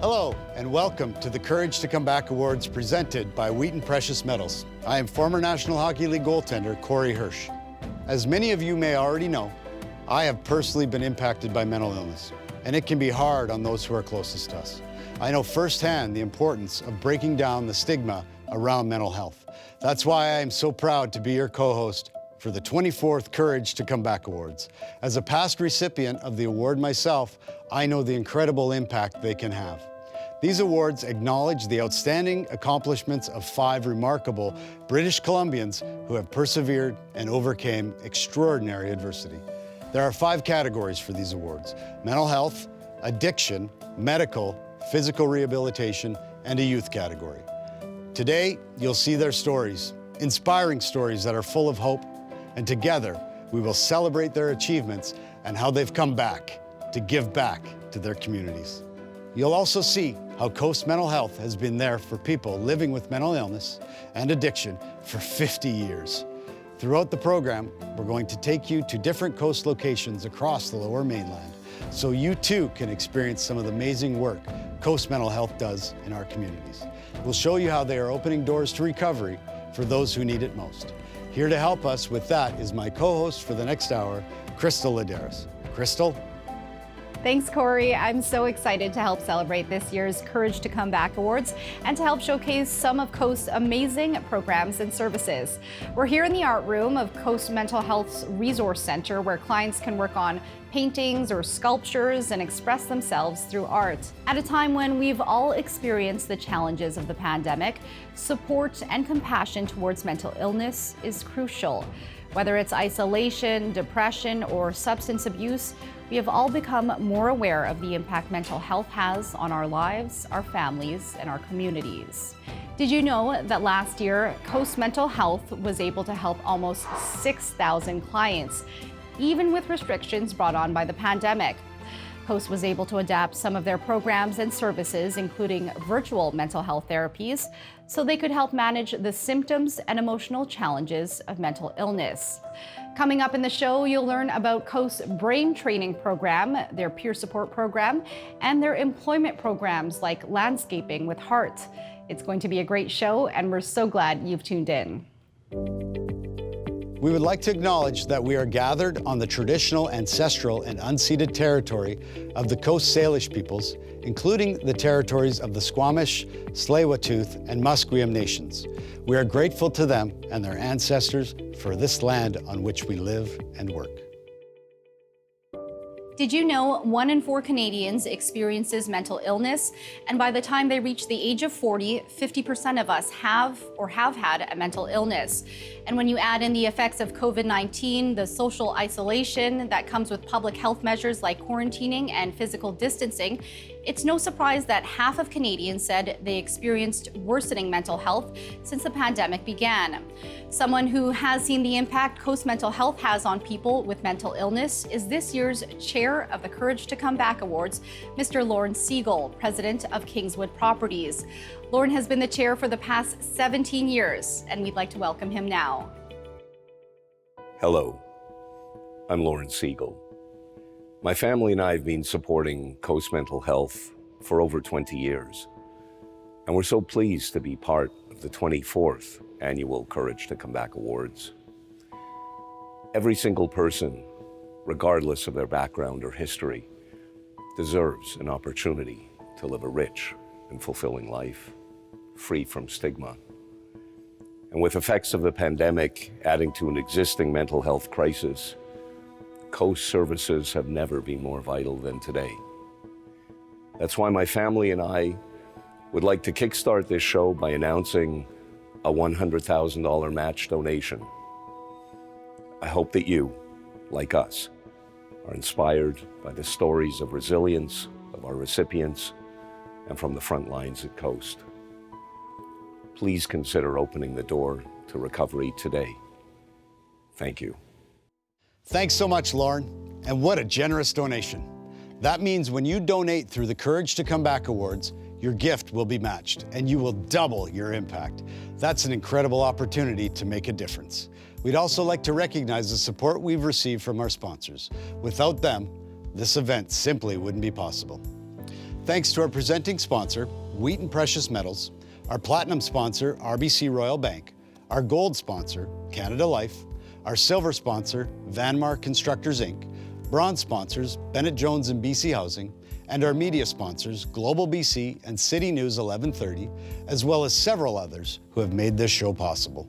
Hello, and welcome to the Courage to Come Back Awards presented by Wheaton Precious Metals. I am former National Hockey League goaltender Corey Hirsch. As many of you may already know, I have personally been impacted by mental illness, and it can be hard on those who are closest to us. I know firsthand the importance of breaking down the stigma around mental health. That's why I am so proud to be your co-host for the 24th Courage to Come Back Awards. As a past recipient of the award myself, I know the incredible impact they can have. These awards acknowledge the outstanding accomplishments of 5 remarkable British Columbians who have persevered and overcame extraordinary adversity. There are 5 categories for these awards: mental health, addiction, medical, physical rehabilitation, and a youth category. Today, you'll see their stories, inspiring stories that are full of hope, and together, we will celebrate their achievements and how they've come back to give back to their communities. You'll also see how Coast Mental Health has been there for people living with mental illness and addiction for 50 years. Throughout the program, we're going to take you to different Coast locations across the Lower Mainland, so you too can experience some of the amazing work Coast Mental Health does in our communities. We'll show you how they are opening doors to recovery for those who need it most. Here to help us with that is my co-host for the next hour, Crystal Ladares. Crystal? Thanks, Corey. I'm so excited to help celebrate this year's Courage to Come Back Awards and to help showcase some of Coast's amazing programs and services. We're here in the art room of Coast Mental Health's Resource Center, where clients can work on paintings or sculptures and express themselves through art. At a time when we've all experienced the challenges of the pandemic, support and compassion towards mental illness is crucial. Whether it's isolation, depression, or substance abuse, we have all become more aware of the impact mental health has on our lives, our families, and our communities. Did you know that last year, Coast Mental Health was able to help almost 6,000 clients, even with restrictions brought on by the pandemic? Coast was able to adapt some of their programs and services, including virtual mental health therapies, so they could help manage the symptoms and emotional challenges of mental illness. Coming up in the show, you'll learn about Coast's brain training program, their peer support program, and their employment programs like landscaping with heart. It's going to be a great show, and we're so glad you've tuned in. We would like to acknowledge that we are gathered on the traditional, ancestral, and unceded territory of the Coast Salish peoples, including the territories of the Squamish, Tsleil-Waututh, and Musqueam nations. We are grateful to them and their ancestors for this land on which we live and work. Did you know 1 in 4 Canadians experiences mental illness? And by the time they reach the age of 40, 50% of us have or have had a mental illness. And when you add in the effects of COVID-19, the social isolation that comes with public health measures like quarantining and physical distancing, it's no surprise that half of Canadians said they experienced worsening mental health since the pandemic began. Someone who has seen the impact Coast Mental Health has on people with mental illness is this year's chair of the Courage to Come Back Awards, Mr. Lorne Siegel, president of Kingswood Properties. Lorne has been the chair for the past 17 years, and we'd like to welcome him now. Hello, I'm Lorne Siegel. My family and I have been supporting Coast Mental Health for over 20 years, and we're so pleased to be part of the 24th Annual Courage to Come Back Awards. Every single person, regardless of their background or history, deserves an opportunity to live a rich and fulfilling life, free from stigma. And with effects of the pandemic adding to an existing mental health crisis, Coast services have never been more vital than today. That's why my family and I would like to kickstart this show by announcing a $100,000 match donation. I hope that you, like us, are inspired by the stories of resilience of our recipients and from the front lines at Coast. Please consider opening the door to recovery today. Thank you. Thanks so much, Lorne, and what a generous donation. That means when you donate through the Courage to Come Back Awards, your gift will be matched and you will double your impact. That's an incredible opportunity to make a difference. We'd also like to recognize the support we've received from our sponsors. Without them, this event simply wouldn't be possible. Thanks to our presenting sponsor, Wheaton Precious Metals, our platinum sponsor, RBC Royal Bank, our gold sponsor, Canada Life, our silver sponsor, Vanmar Constructors Inc., bronze sponsors, Bennett Jones and BC Housing, and our media sponsors, Global BC and City News 1130, as well as several others who have made this show possible.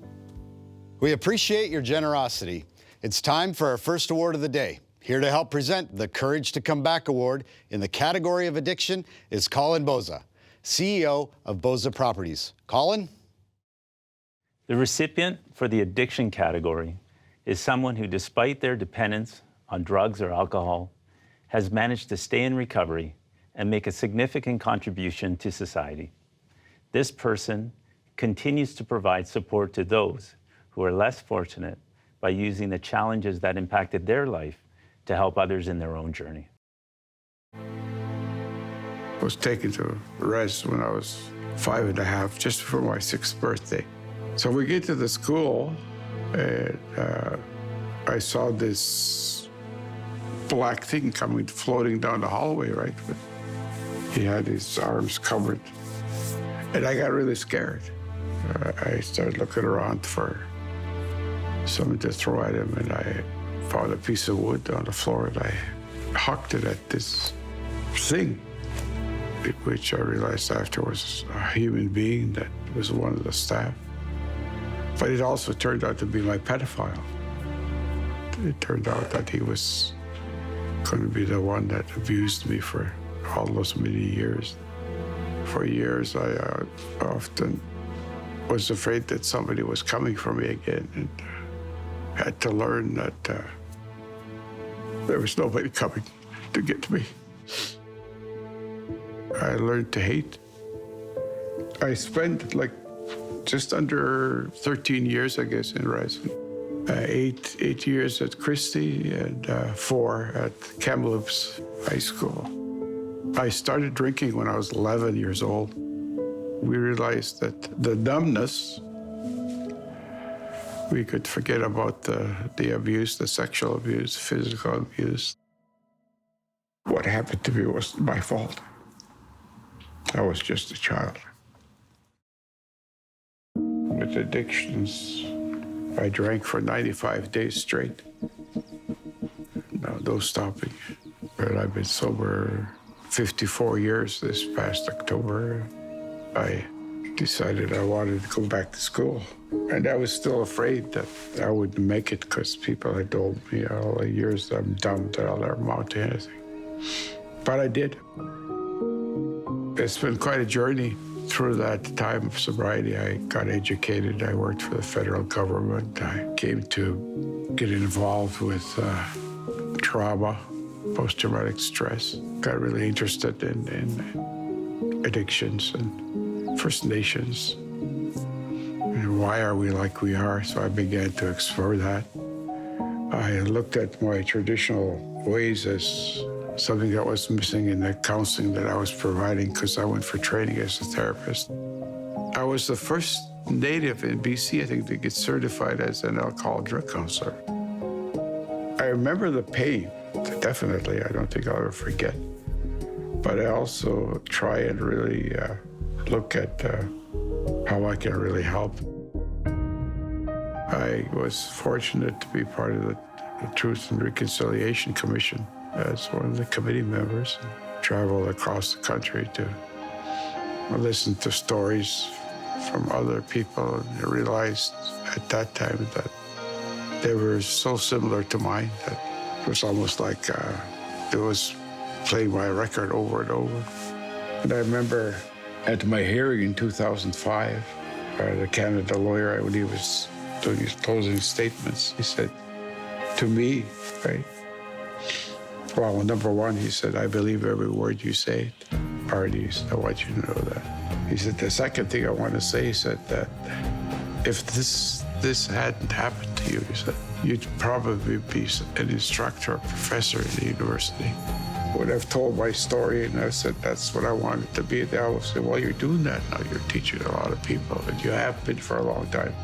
We appreciate your generosity. It's time for our first award of the day. Here to help present the Courage to Come Back Award in the category of addiction is Colin Boza, CEO of Boza Properties. Colin? The recipient for the addiction category is someone who, despite their dependence on drugs or alcohol, has managed to stay in recovery and make a significant contribution to society. This person continues to provide support to those who are less fortunate by using the challenges that impacted their life to help others in their own journey. I was taken to res when I was 5.5, just before my 6th birthday. So we get to the school, and I saw this black thing floating down the hallway, right? He had his arms covered. And I got really scared. I started looking around for something to throw at him, and I found a piece of wood on the floor, and I hucked it at this thing, which I realized after was a human being that was one of the staff. But it also turned out to be my pedophile. It turned out that he was going to be the one that abused me for all those many years. For years, I often was afraid that somebody was coming for me again, and had to learn that there was nobody coming to get me. I learned to hate. I spent just under 13 years, I guess, in Rising. 8 years at Christie and 4 at Kamloops High School. I started drinking when I was 11 years old. We realized that the numbness, we could forget about the abuse, the sexual abuse, physical abuse. What happened to me was my fault. I was just a child. With addictions, I drank for 95 days straight. No stopping. But I've been sober 54 years this past October. I decided I wanted to go back to school. And I was still afraid that I wouldn't make it because people had told me all the years that I'm dumb, that I'll never amount to anything. But I did. It's been quite a journey. Through that time of sobriety, I got educated. I worked for the federal government. I came to get involved with trauma, post-traumatic stress. Got really interested in addictions and First Nations. And why are we like we are? So I began to explore that. I looked at my traditional ways as something that was missing in the counseling that I was providing because I went for training as a therapist. I was the first Native in BC, I think, to get certified as an alcohol drug counselor. I remember the pain, definitely. I don't think I'll ever forget. But I also try and really look at how I can really help. I was fortunate to be part of the Truth and Reconciliation Commission as one of the committee members, and traveled across the country to listen to stories from other people, and I realized at that time that they were so similar to mine that it was almost like it was playing my record over and over. And I remember at my hearing in 2005, the Canada lawyer, when he was doing his closing statements, he said to me, right, well, number one, he said, I believe every word you say. Parties, I want you to know that. He said, the second thing I want to say, he said that if this hadn't happened to you, he said, you'd probably be an instructor or professor in the university. When I've told my story and I said that's what I wanted to be, they always say, well, you're doing that now. You're teaching a lot of people, and you have been for a long time.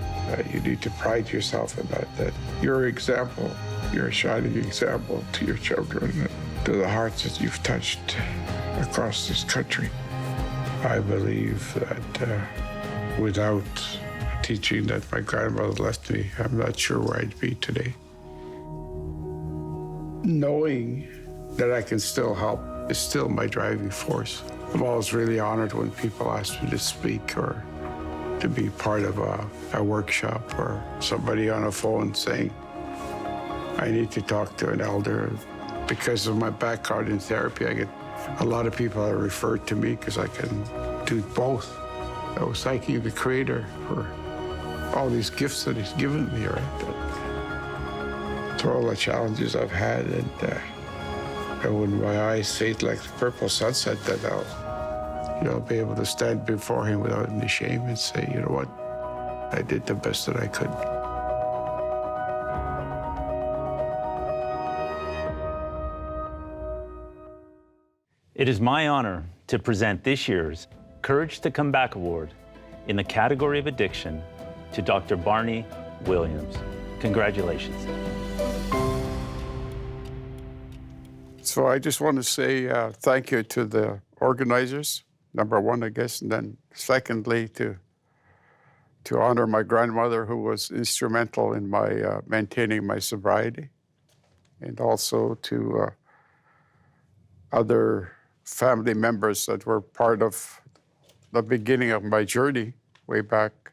You need to pride yourself in that your example, you're a shining example to your children, to the hearts that you've touched. across this country. I believe that without teaching that my grandmother left me, I'm not sure where I'd be today. Knowing that I can still help is still my driving force. I'm always really honored when people ask me to speak or to be part of a workshop, or somebody on a phone saying, I need to talk to an elder. Because of my background in therapy, I get a lot of people that refer to me because I can do both. I was thanking the Creator for all these gifts that He's given me, right? Through all the challenges I've had, and when my eyes fade like the purple sunset, that I'll be able to stand before Him without any shame and say, you know what, I did the best that I could. It is my honor to present this year's Courage to Come Back Award in the category of addiction to Dr. Barney Williams. Congratulations. So I just want to say thank you to the organizers, number one, I guess, and then secondly, to honor my grandmother, who was instrumental in my maintaining my sobriety, and also to other family members that were part of the beginning of my journey way back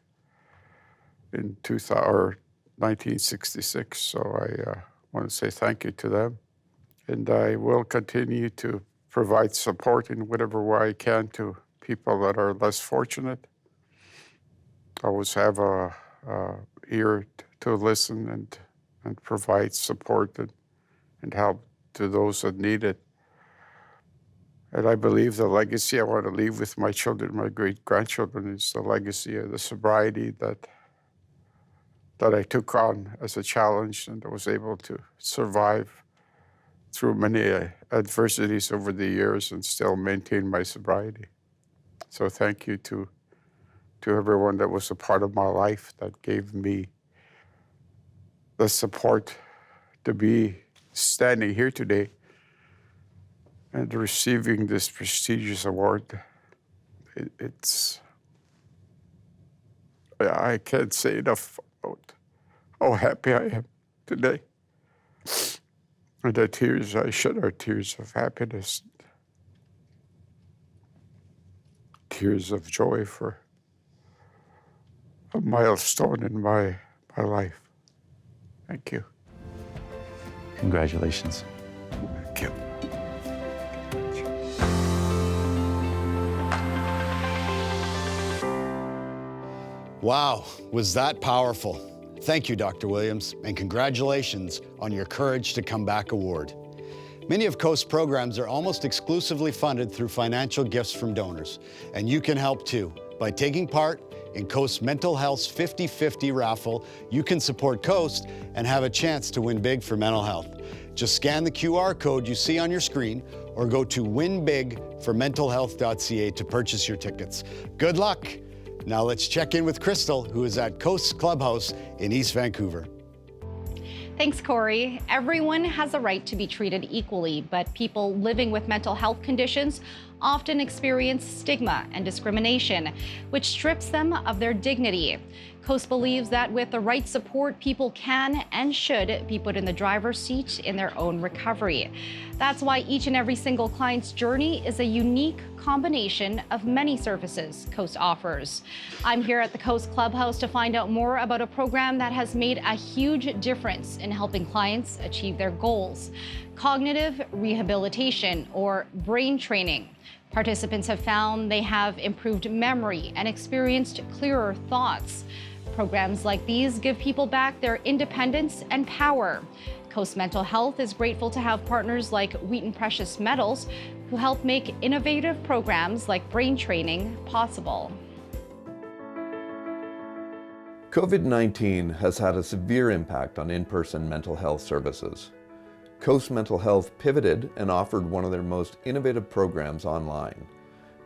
in 1966. So I want to say thank you to them. And I will continue to provide support in whatever way I can to people that are less fortunate. I always have a ear to listen and provide support and help to those that need it. And I believe the legacy I want to leave with my children, my great-grandchildren, is the legacy of the sobriety that I took on as a challenge and I was able to survive through many adversities over the years and still maintain my sobriety. So thank you to everyone that was a part of my life that gave me the support to be standing here today and receiving this prestigious award. I can't say enough about how happy I am today. And the tears I shed are tears of happiness, tears of joy for a milestone in my life. Thank you. Congratulations. Thank you. Wow, was that powerful? Thank you, Dr. Williams, and congratulations on your Courage to Come Back award. Many of Coast's programs are almost exclusively funded through financial gifts from donors, and you can help too. By taking part in Coast's Mental Health's 50-50 raffle, you can support Coast and have a chance to win big for mental health. Just scan the QR code you see on your screen or go to winbigformentalhealth.ca to purchase your tickets. Good luck! Now let's check in with Crystal, who is at Coast's Clubhouse in East Vancouver. Thanks, Corey. Everyone has a right to be treated equally, but people living with mental health conditions often experience stigma and discrimination, which strips them of their dignity. Coast believes that with the right support, people can and should be put in the driver's seat in their own recovery. That's why each and every single client's journey is a unique combination of many services Coast offers. I'm here at the Coast Clubhouse to find out more about a program that has made a huge difference in helping clients achieve their goals: cognitive rehabilitation, or brain training. Participants have found they have improved memory and experienced clearer thoughts. Programs like these give people back their independence and power. Coast Mental Health is grateful to have partners like Wheaton Precious Metals, who help make innovative programs like brain training possible. COVID-19 has had a severe impact on in-person mental health services. Coast Mental Health pivoted and offered one of their most innovative programs online.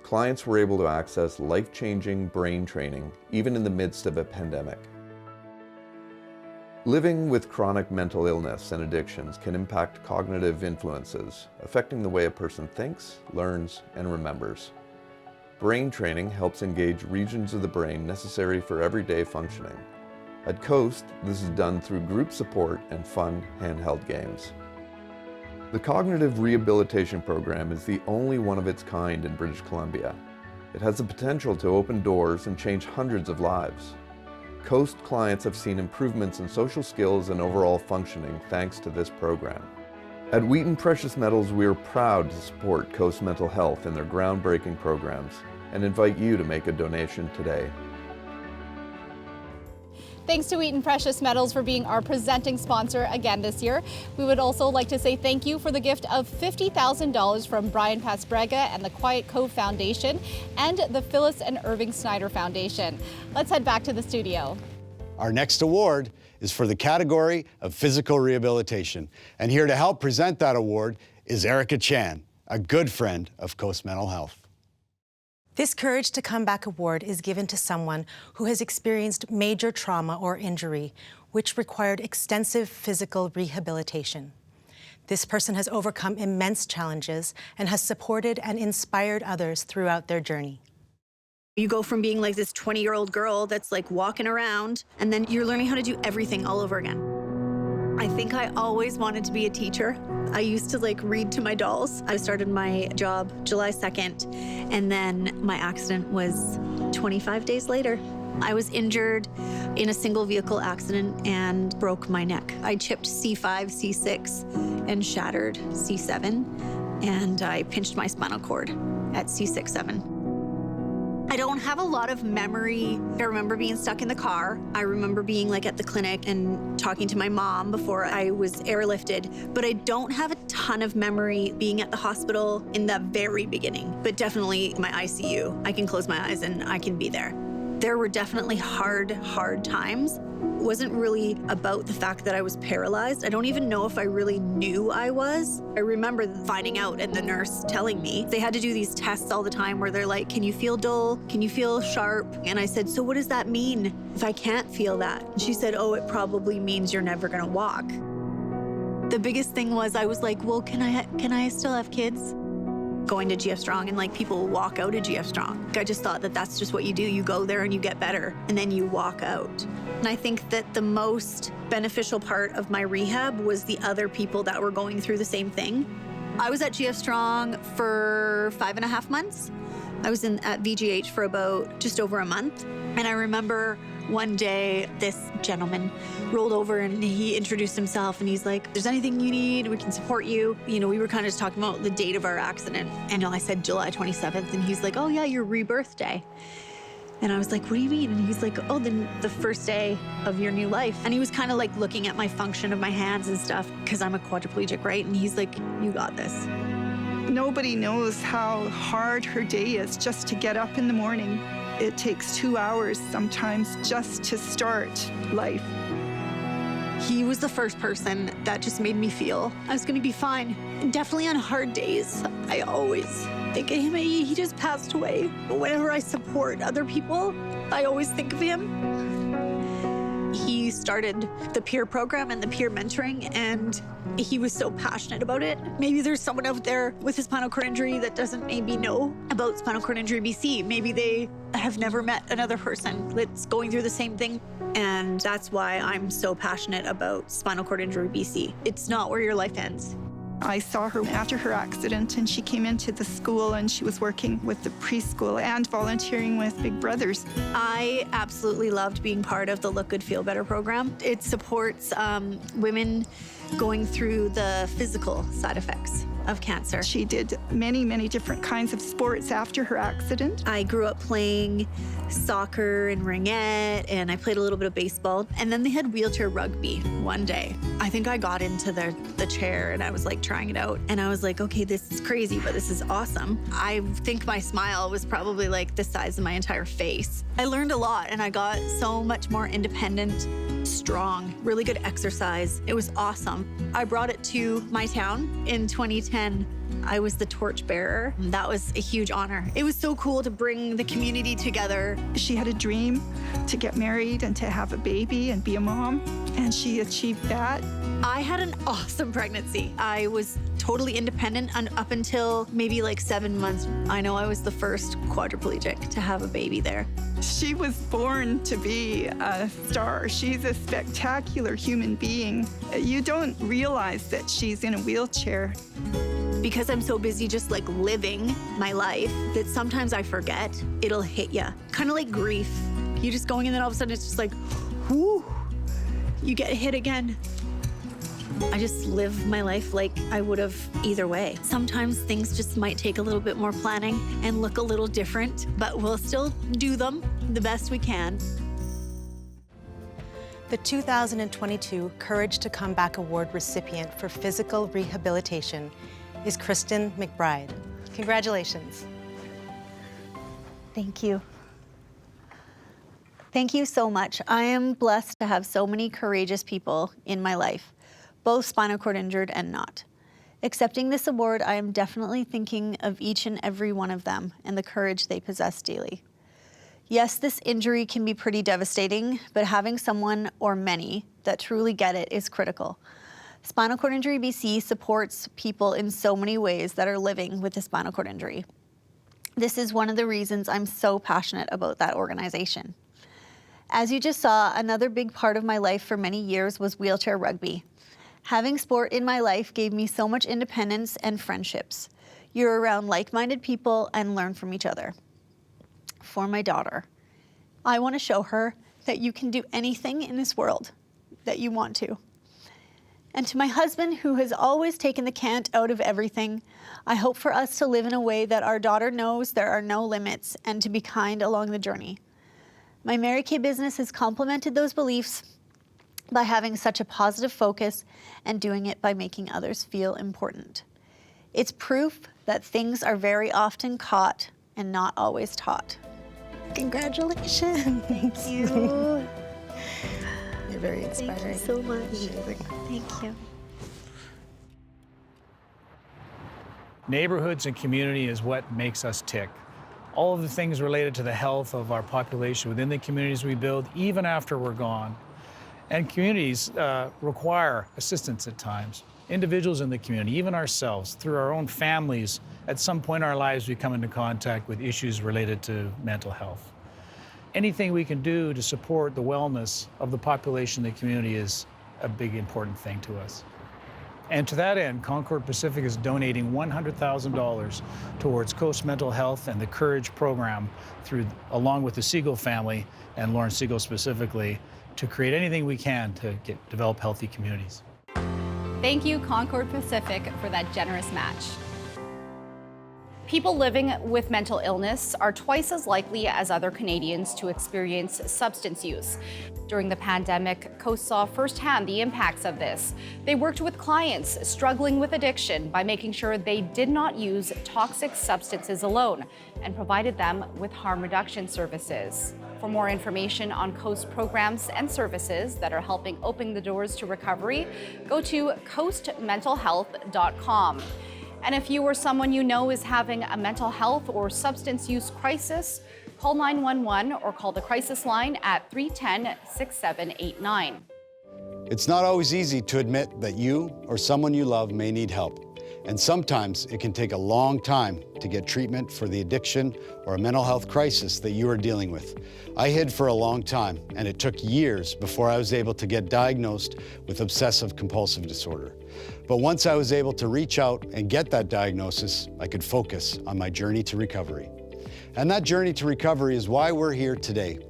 Clients were able to access life-changing brain training even in the midst of a pandemic. Living with chronic mental illness and addictions can impact cognitive influences, affecting the way a person thinks, learns, and remembers. Brain training helps engage regions of the brain necessary for everyday functioning. At Coast, this is done through group support and fun handheld games. The Cognitive Rehabilitation Program is the only one of its kind in British Columbia. It has the potential to open doors and change hundreds of lives. Coast clients have seen improvements in social skills and overall functioning thanks to this program. At Wheaton Precious Metals, we are proud to support Coast Mental Health in their groundbreaking programs and invite you to make a donation today. Thanks to Wheaton Precious Metals for being our presenting sponsor again this year. We would also like to say thank you for the gift of $50,000 from Brian Pasbrega and the Quiet Cove Foundation and the Phyllis and Irving Snyder Foundation. Let's head back to the studio. Our next award is for the category of physical rehabilitation. And here to help present that award is Erica Chan, a good friend of Coast Mental Health. This Courage to Come Back award is given to someone who has experienced major trauma or injury, which required extensive physical rehabilitation. This person has overcome immense challenges and has supported and inspired others throughout their journey. You go from being like this 20-year-old girl that's like walking around, and then you're learning how to do everything all over again. I think I always wanted to be a teacher. I used to like read to my dolls. I started my job July 2nd, and then my accident was 25 days later. I was injured in a single vehicle accident and broke my neck. I chipped C5, C6, and shattered C7, and I pinched my spinal cord at C6, 7. I don't have a lot of memory. I remember being stuck in the car. I remember being like at the clinic and talking to my mom before I was airlifted, but I don't have a ton of memory being at the hospital in the very beginning, but definitely my ICU. I can close my eyes and I can be there. There were definitely hard times. It wasn't really about the fact that I was paralyzed. I don't even know if I really knew I was. I remember finding out and the nurse telling me. They had to do these tests all the time where they're like, can you feel dull? Can you feel sharp? And I said, so what does that mean if I can't feel that? And she said, oh, it probably means you're never gonna walk. The biggest thing was I was like, well, can I still have kids? Going to GF Strong and like people walk out of GF Strong. I just thought that that's just what you do. You go there and you get better and then you walk out. And I think that the most beneficial part of my rehab was the other people that were going through the same thing. I was at GF Strong for 5.5 months. I was at VGH for about just over a month. And I remember one day this gentleman rolled over and he introduced himself and he's like, if there's anything you need, we can support you. You know, we were kind of just talking about the date of our accident. And I said July 27th and he's like, oh yeah, your rebirth day. And I was like, what do you mean? And he's like, oh, then the first day of your new life. And he was kind of like looking at my function of my hands and stuff because I'm a quadriplegic, right? And he's like, you got this. Nobody knows how hard her day is just to get up in the morning. It takes 2 hours sometimes just to start life. He was the first person that just made me feel I was gonna be fine. And definitely on hard days, I always think of him. He just passed away. But whenever I support other people, I always think of him. He started the peer program and the peer mentoring, and he was so passionate about it. Maybe there's someone out there with a spinal cord injury that doesn't maybe know about Spinal Cord Injury BC. Maybe they have never met another person that's going through the same thing. And that's why I'm so passionate about Spinal Cord Injury BC. It's not where your life ends. I saw her after her accident and she came into the school and she was working with the preschool and volunteering with Big Brothers. I absolutely loved being part of the Look Good, Feel Better program. It supports women going through the physical side effects of cancer. She did many different kinds of sports after her accident. I grew up playing soccer and ringette, and I played a little bit of baseball. And then they had wheelchair rugby one day. I think I got into the chair and I was like trying it out. And I was like, okay, this is crazy, but this is awesome. I think my smile was probably like the size of my entire face. I learned a lot and I got so much more independent strong, really good exercise. It was awesome. I brought it to my town in 2010. I was the torchbearer. That was a huge honor. It was so cool to bring the community together. She had a dream to get married and to have a baby and be a mom, and she achieved that. I had an awesome pregnancy. I was totally independent and up until maybe like 7 months. I know I was the first quadriplegic to have a baby there. She was born to be a star. She's a spectacular human being. You don't realize that she's in a wheelchair. Because I'm so busy just like living my life that sometimes I forget, it'll hit you. Kind of like grief. You're just going and then all of a sudden it's just like, whoo, you get hit again. I just live my life like I would have either way. Sometimes things just might take a little bit more planning and look a little different, but we'll still do them the best we can. The 2022 Courage to Come Back Award recipient for physical rehabilitation is Kristen McBride. Congratulations. Thank you. Thank you so much. I am blessed to have so many courageous people in my life, both spinal cord injured and not. Accepting this award, I am definitely thinking of each and every one of them and the courage they possess daily. Yes, this injury can be pretty devastating, but having someone or many that truly get it is critical. Spinal Cord Injury BC supports people in so many ways that are living with a spinal cord injury. This is one of the reasons I'm so passionate about that organization. As you just saw, another big part of my life for many years was wheelchair rugby. Having sport in my life gave me so much independence and friendships. You're around like-minded people and learn from each other. For my daughter, I want to show her that you can do anything in this world that you want to. And to my husband, who has always taken the cant out of everything, I hope for us to live in a way that our daughter knows there are no limits and to be kind along the journey. My Mary Kay business has complemented those beliefs by having such a positive focus and doing it by making others feel important. It's proof that things are very often caught and not always taught. Congratulations. Thank you. You're very inspiring. Thank you so much. Amazing. Thank you. Neighborhoods and community is what makes us tick. All of the things related to the health of our population within the communities we build, even after we're gone. And communities require assistance at times. Individuals in the community, even ourselves, through our own families, at some point in our lives we come into contact with issues related to mental health. Anything we can do to support the wellness of the population in the community is a big, important thing to us. And to that end, Concord Pacific is donating $100,000 towards Coast Mental Health and the Courage program, along with the Siegel family and Lauren Siegel specifically, to create anything we can to develop healthy communities. Thank you, Concord Pacific, for that generous match. People living with mental illness are twice as likely as other Canadians to experience substance use. During the pandemic, Coast saw firsthand the impacts of this. They worked with clients struggling with addiction by making sure they did not use toxic substances alone and provided them with harm reduction services. For more information on Coast programs and services that are helping open the doors to recovery, go to coastmentalhealth.com. And if you or someone you know is having a mental health or substance use crisis, call 911 or call the crisis line at 310-6789. It's not always easy to admit that you or someone you love may need help. And sometimes it can take a long time to get treatment for the addiction or a mental health crisis that you are dealing with. I hid for a long time, and it took years before I was able to get diagnosed with obsessive compulsive disorder. But once I was able to reach out and get that diagnosis, I could focus on my journey to recovery. And that journey to recovery is why we're here today.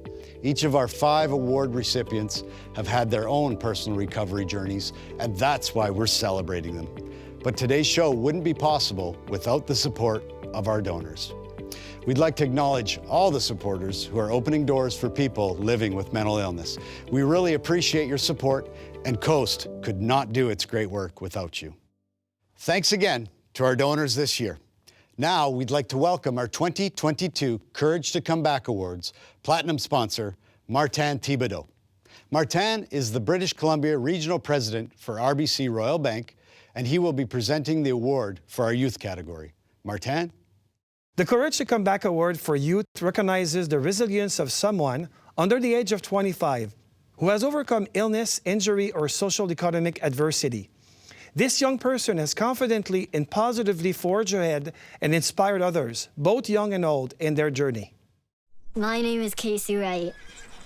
Each of our 5 award recipients have had their own personal recovery journeys, and that's why we're celebrating them. But today's show wouldn't be possible without the support of our donors. We'd like to acknowledge all the supporters who are opening doors for people living with mental illness. We really appreciate your support, and Coast could not do its great work without you. Thanks again to our donors this year. Now we'd like to welcome our 2022 Courage to Come Back Awards Platinum sponsor, Martin Thibodeau. Martin is the British Columbia Regional President for RBC Royal Bank, and he will be presenting the award for our youth category. Martin? The Courage to Come Back Award for Youth recognizes the resilience of someone under the age of 25 who has overcome illness, injury, or social economic adversity. This young person has confidently and positively forged ahead and inspired others, both young and old, in their journey. My name is Casey Wright.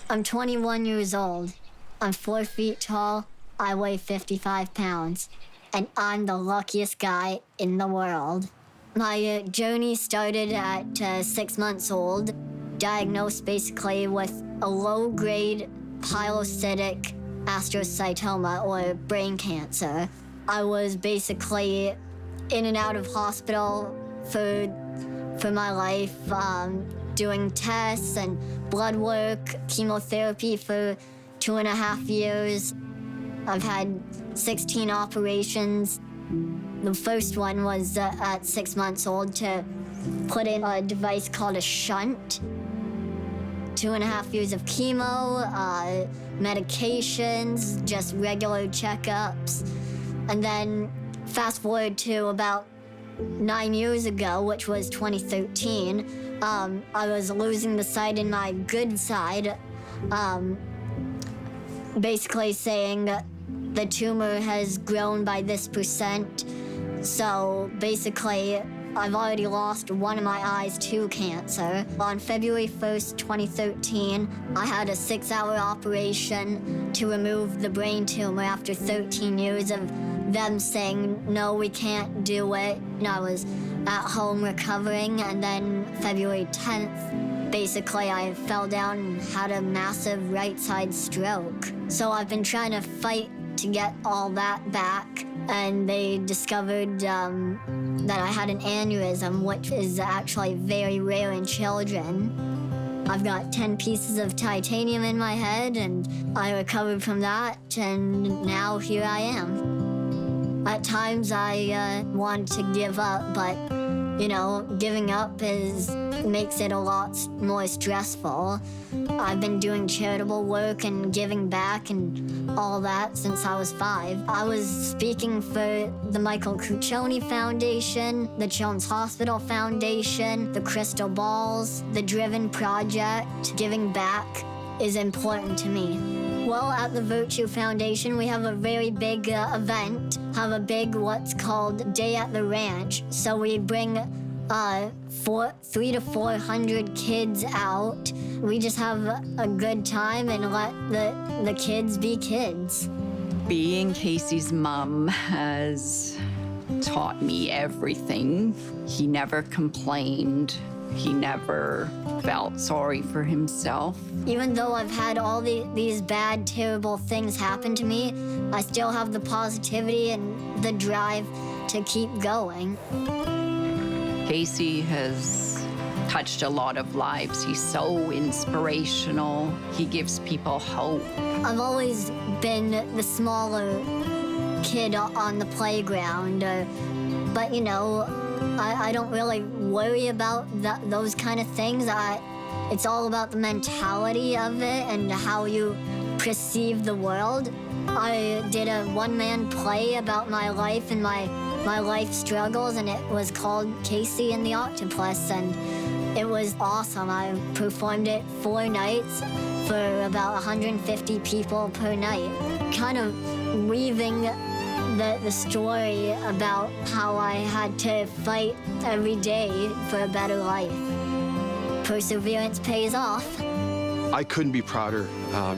I'm 21 years old. I'm 4 feet tall. I weigh 55 pounds. And I'm the luckiest guy in the world. My journey started at 6 months old, diagnosed basically with a low-grade pilocytic astrocytoma, or brain cancer. I was basically in and out of hospital for my life, doing tests and blood work, chemotherapy for 2.5 years. I've had 16 operations. The first one was at 6 months old to put in a device called a shunt. 2.5 years of chemo, medications, just regular checkups. And then fast forward to about 9 years ago, which was 2013, I was losing the sight in my good side, basically saying the tumor has grown by this percent. So basically, I've already lost one of my eyes to cancer. On February 1st, 2013, I had a 6-hour operation to remove the brain tumor after 13 years of them saying, no, we can't do it. And I was at home recovering, and then February 10th, basically I fell down and had a massive right side stroke. So I've been trying to fight to get all that back, and they discovered that I had an aneurysm, which is actually very rare in children. I've got 10 pieces of titanium in my head, and I recovered from that, and now here I am. At times I wanted to give up, but you know, giving up makes it a lot more stressful. I've been doing charitable work and giving back and all that since I was 5. I was speaking for the Michael Cuccioni Foundation, the Children's Hospital Foundation, the Crystal Balls, the Driven Project. Giving back is important to me. Well, at the Virtue Foundation, we have a very big event, have a big what's called Day at the Ranch. So we bring 300 to 400 kids out. We just have a good time and let the kids be kids. Being Casey's mom has taught me everything. He never complained. He never felt sorry for himself. Even though I've had all these bad, terrible things happen to me, I still have the positivity and the drive to keep going. Casey has touched a lot of lives. He's so inspirational. He gives people hope. I've always been the smaller kid on the playground, but you know, I don't really worry about those kind of things. It's all about the mentality of it and how you perceive the world. I did a one-man play about my life and my life struggles, and it was called Casey and the Octopus, and it was awesome. I performed it 4 nights for about 150 people per night, kind of weaving the story about how I had to fight every day for a better life. Perseverance pays off. I couldn't be prouder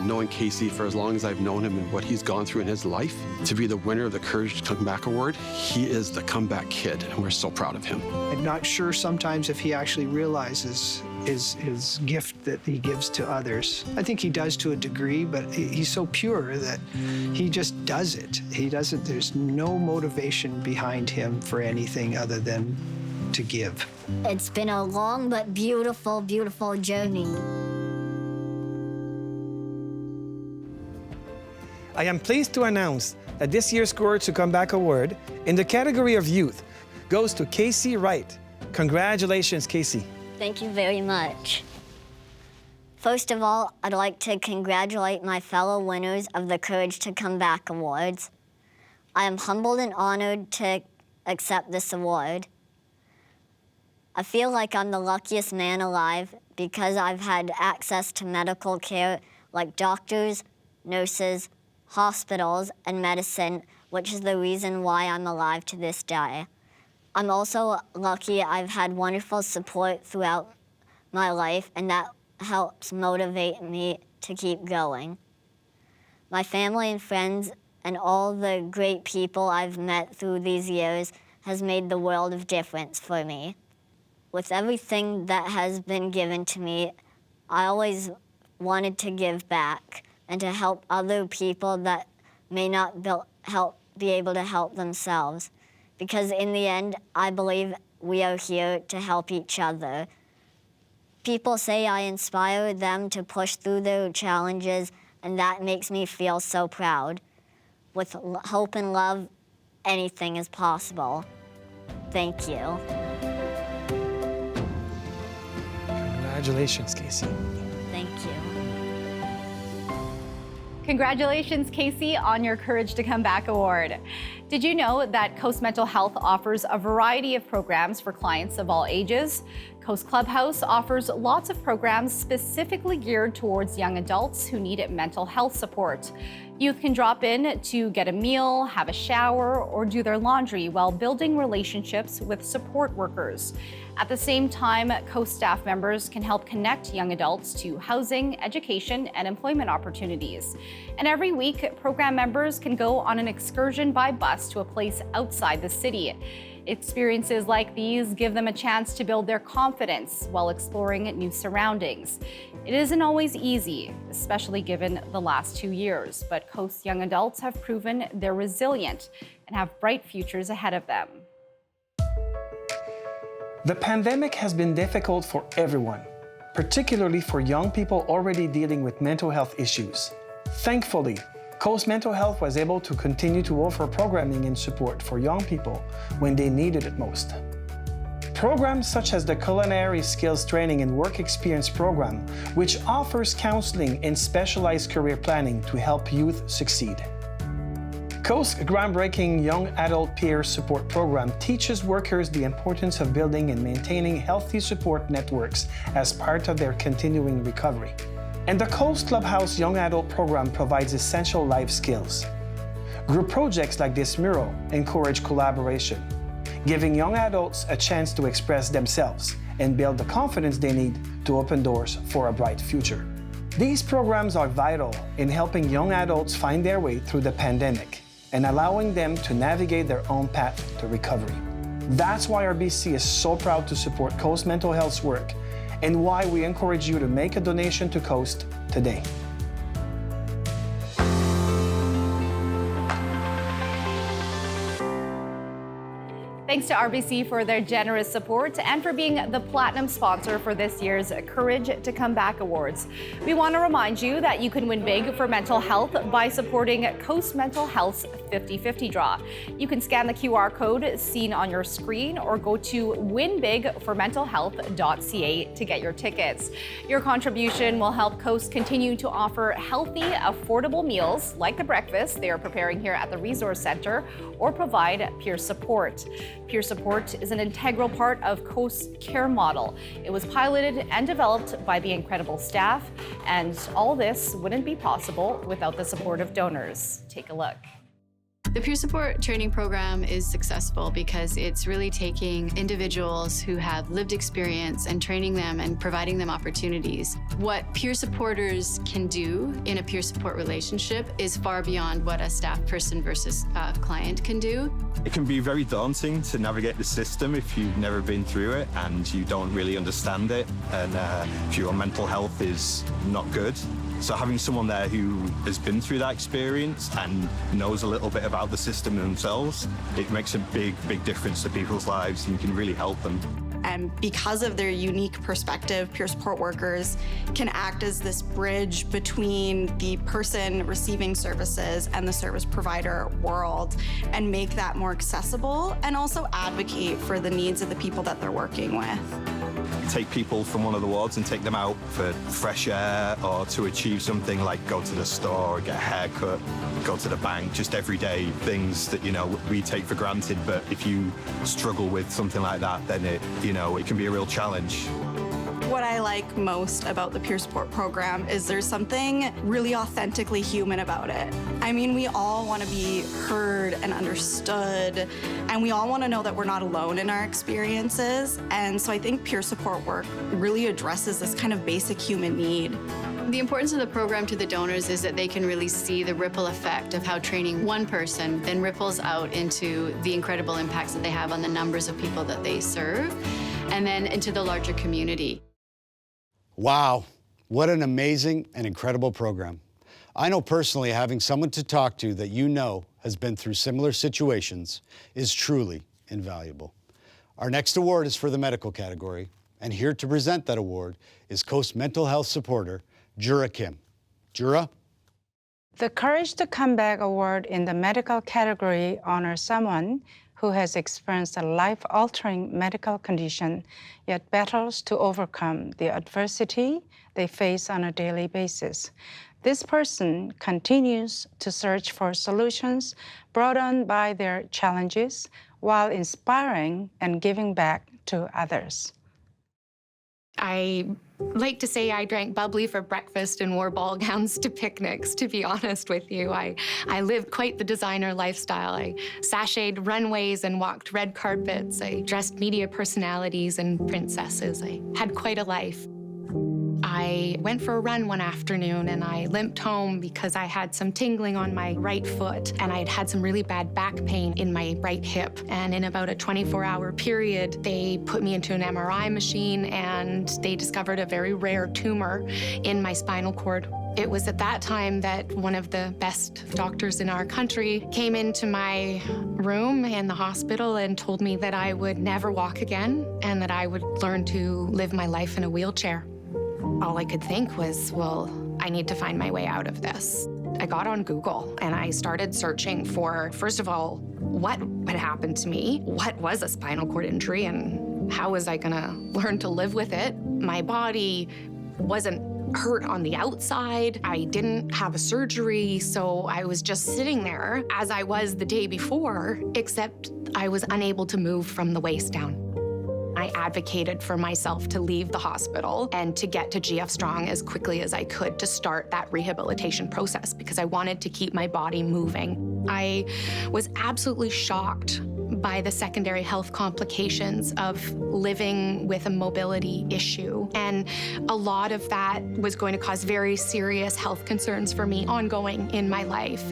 knowing Casey for as long as I've known him and what he's gone through in his life. To be the winner of the Courage to Come Back Award, he is the comeback kid, and we're so proud of him. I'm not sure sometimes if he actually realizes his gift that he gives to others. I think he does to a degree, but he's so pure that he just does it. He doesn't, there's no motivation behind him for anything other than to give. It's been a long but beautiful, beautiful journey. I am pleased to announce that this year's Courage to Come Back Award in the category of youth goes to Casey Wright. Congratulations, Casey. Thank you very much. First of all, I'd like to congratulate my fellow winners of the Courage to Come Back Awards. I am humbled and honored to accept this award. I feel like I'm the luckiest man alive because I've had access to medical care like doctors, nurses, hospitals, and medicine, which is the reason why I'm alive to this day. I'm also lucky I've had wonderful support throughout my life, and that helps motivate me to keep going. My family and friends and all the great people I've met through these years has made the world of difference for me. With everything that has been given to me, I always wanted to give back and to help other people that may not be able to help themselves. Because in the end, I believe we are here to help each other. People say I inspire them to push through their challenges, and that makes me feel so proud. With hope and love, anything is possible. Thank you. Congratulations, Casey. Thank you. Congratulations, Casey, on your Courage to Come Back award. Did you know that Coast Mental Health offers a variety of programs for clients of all ages? Coast Clubhouse offers lots of programs specifically geared towards young adults who need mental health support. Youth can drop in to get a meal, have a shower, or do their laundry while building relationships with support workers. At the same time, Coast staff members can help connect young adults to housing, education, and employment opportunities. And every week, program members can go on an excursion by bus to a place outside the city. Experiences like these give them a chance to build their confidence while exploring new surroundings. It isn't always easy, especially given the last 2 years, but Coast young adults have proven they're resilient and have bright futures ahead of them. The pandemic has been difficult for everyone, particularly for young people already dealing with mental health issues. Thankfully, Coast Mental Health was able to continue to offer programming and support for young people when they needed it most. Programs such as the Culinary Skills Training and Work Experience Program, which offers counseling and specialized career planning to help youth succeed. Coast's groundbreaking Young Adult Peer Support Program teaches workers the importance of building and maintaining healthy support networks as part of their continuing recovery. And the Coast Clubhouse Young Adult Program provides essential life skills. Group projects like this mural encourage collaboration, giving young adults a chance to express themselves and build the confidence they need to open doors for a bright future. These programs are vital in helping young adults find their way through the pandemic and allowing them to navigate their own path to recovery. That's why RBC is so proud to support Coast Mental Health's work and why we encourage you to make a donation to Coast today. Thanks to RBC for their generous support and for being the platinum sponsor for this year's Courage to Come Back Awards. We want to remind you that you can win big for mental health by supporting Coast Mental Health's 50/50 draw. You can scan the QR code seen on your screen or go to winbigformentalhealth.ca to get your tickets. Your contribution will help Coast continue to offer healthy, affordable meals like the breakfast they are preparing here at the Resource Center or provide peer support. Peer support is an integral part of Coast's care model. It was piloted and developed by the incredible staff, and all this wouldn't be possible without the support of donors. Take a look. The peer support training program is successful because it's really taking individuals who have lived experience and training them and providing them opportunities. What peer supporters can do in a peer support relationship is far beyond what a staff person versus a client can do. It can be very daunting to navigate the system if you've never been through it and you don't really understand it, and if your mental health is not good. So having someone there who has been through that experience and knows a little bit about the system themselves, it makes a big, big difference to people's lives, and you can really help them. And because of their unique perspective, peer support workers can act as this bridge between the person receiving services and the service provider world and make that more accessible, and also advocate for the needs of the people that they're working with. take people from one of the wards and take them out for fresh air or to achieve something like go to the store, get a haircut, go to the bank, just everyday things that, we take for granted. But if you struggle with something like that, then it can be a real challenge. What I like most about the peer support program is there's something really authentically human about it. I mean, we all want to be heard and understood, and we all want to know that we're not alone in our experiences. And so I think peer support work really addresses this kind of basic human need. The importance of the program to the donors is that they can really see the ripple effect of how training one person then ripples out into the incredible impacts that they have on the numbers of people that they serve, and then into the larger community. Wow, what an amazing and incredible program. I know personally having someone to talk to that has been through similar situations is truly invaluable. Our next award is for the medical category, and here to present that award is Coast Mental Health Supporter, Jura Kim. Jura? The Courage to Come Back Award in the medical category honors someone who has experienced a life-altering medical condition, yet battles to overcome the adversity they face on a daily basis. This person continues to search for solutions brought on by their challenges while inspiring and giving back to others. I like to say I drank bubbly for breakfast and wore ball gowns to picnics, to be honest with you. I lived quite the designer lifestyle. I sashayed runways and walked red carpets. I dressed media personalities and princesses. I had quite a life. I went for a run one afternoon and I limped home because I had some tingling on my right foot and I'd had some really bad back pain in my right hip. And in about a 24-hour period, they put me into an MRI machine and they discovered a very rare tumor in my spinal cord. It was at that time that one of the best doctors in our country came into my room in the hospital and told me that I would never walk again and that I would learn to live my life in a wheelchair. All I could think was, well, I need to find my way out of this. I got on Google and I started searching for, first of all, what had happened to me? What was a spinal cord injury and how was I gonna learn to live with it? My body wasn't hurt on the outside. I didn't have a surgery, so I was just sitting there as I was the day before, except I was unable to move from the waist down. I advocated for myself to leave the hospital and to get to GF Strong as quickly as I could to start that rehabilitation process because I wanted to keep my body moving. I was absolutely shocked by the secondary health complications of living with a mobility issue. And a lot of that was going to cause very serious health concerns for me ongoing in my life.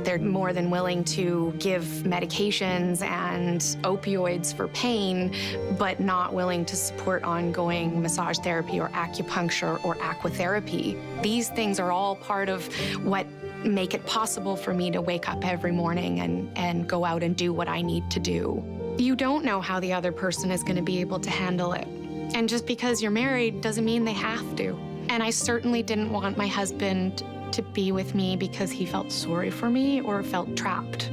They're more than willing to give medications and opioids for pain, but not willing to support ongoing massage therapy or acupuncture or aquatherapy. These things are all part of what make it possible for me to wake up every morning and go out and do what I need to do. You don't know how the other person is going to be able to handle it. And just because you're married doesn't mean they have to. And I certainly didn't want my husband to be with me because he felt sorry for me or felt trapped.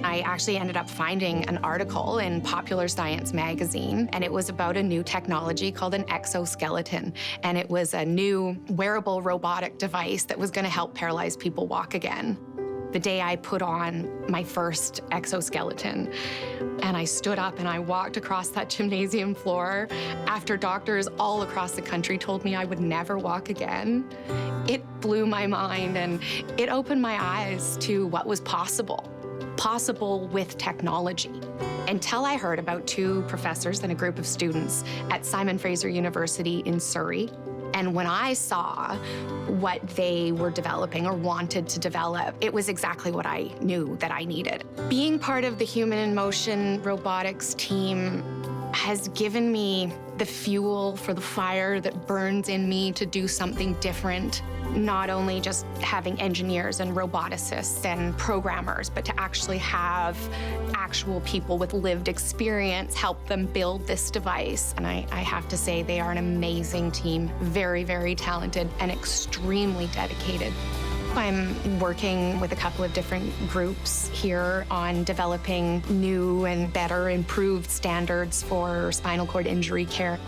I actually ended up finding an article in Popular Science magazine, and it was about a new technology called an exoskeleton. And it was a new wearable robotic device that was going to help paralyzed people walk again. The day I put on my first exoskeleton, and I stood up and I walked across that gymnasium floor after doctors all across the country told me I would never walk again, it blew my mind and it opened my eyes to what was possible with technology. Until I heard about two professors and a group of students at Simon Fraser University in Surrey. And when I saw what they were developing or wanted to develop, it was exactly what I knew that I needed. Being part of the Human in Motion robotics team has given me the fuel for the fire that burns in me to do something different. Not only just having engineers and roboticists and programmers, but to actually have actual people with lived experience help them build this device. And I have to say they are an amazing team, very, very talented and extremely dedicated. I'm working with a couple of different groups here on developing new and better improved standards for spinal cord injury care.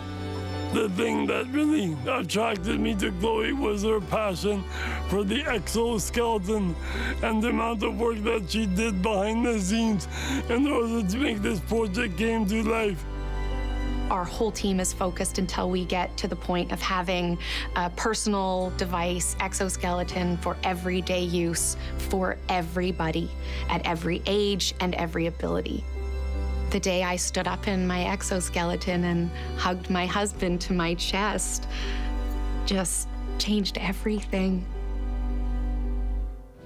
The thing that really attracted me to Chloe was her passion for the exoskeleton and the amount of work that she did behind the scenes in order to make this project come to life. Our whole team is focused until we get to the point of having a personal device exoskeleton for everyday use for everybody at every age and every ability. The day I stood up in my exoskeleton and hugged my husband to my chest just changed everything.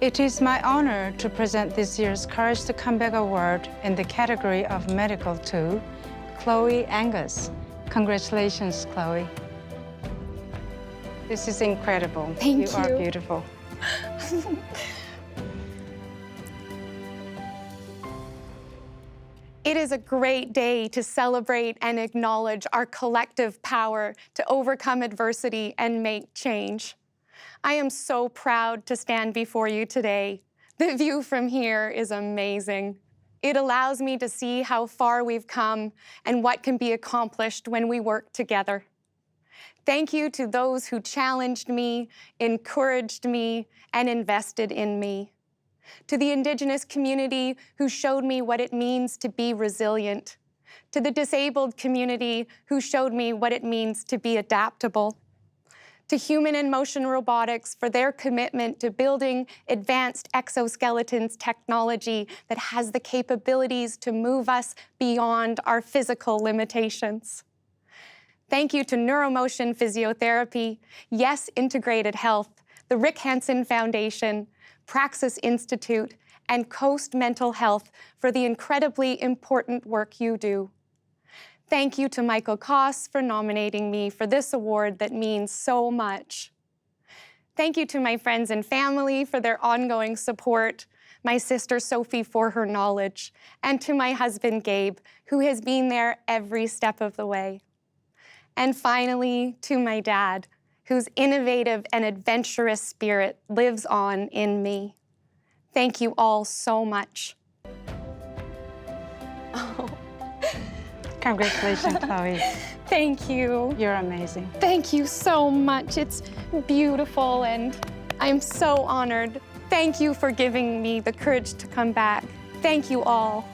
It is my honor to present this year's Courage to Come Back Award in the category of Medical to Chloe Angus. Congratulations, Chloe. This is incredible. Thank you. You are beautiful. It is a great day to celebrate and acknowledge our collective power to overcome adversity and make change. I am so proud to stand before you today. The view from here is amazing. It allows me to see how far we've come and what can be accomplished when we work together. Thank you to those who challenged me, encouraged me, and invested in me. To the Indigenous community who showed me what it means to be resilient. To the disabled community who showed me what it means to be adaptable. To Human and Motion Robotics for their commitment to building advanced exoskeletons technology that has the capabilities to move us beyond our physical limitations. Thank you to Neuromotion Physiotherapy, Yes Integrated Health, the Rick Hansen Foundation, Praxis Institute, and Coast Mental Health for the incredibly important work you do. Thank you to Michael Koss for nominating me for this award that means so much. Thank you to my friends and family for their ongoing support, my sister Sophie for her knowledge, and to my husband Gabe, who has been there every step of the way. And finally, to my dad, whose innovative and adventurous spirit lives on in me. Thank you all so much. Oh. Congratulations, Chloe. Thank you. You're amazing. Thank you so much. It's beautiful and I'm so honored. Thank you for giving me the courage to come back. Thank you all.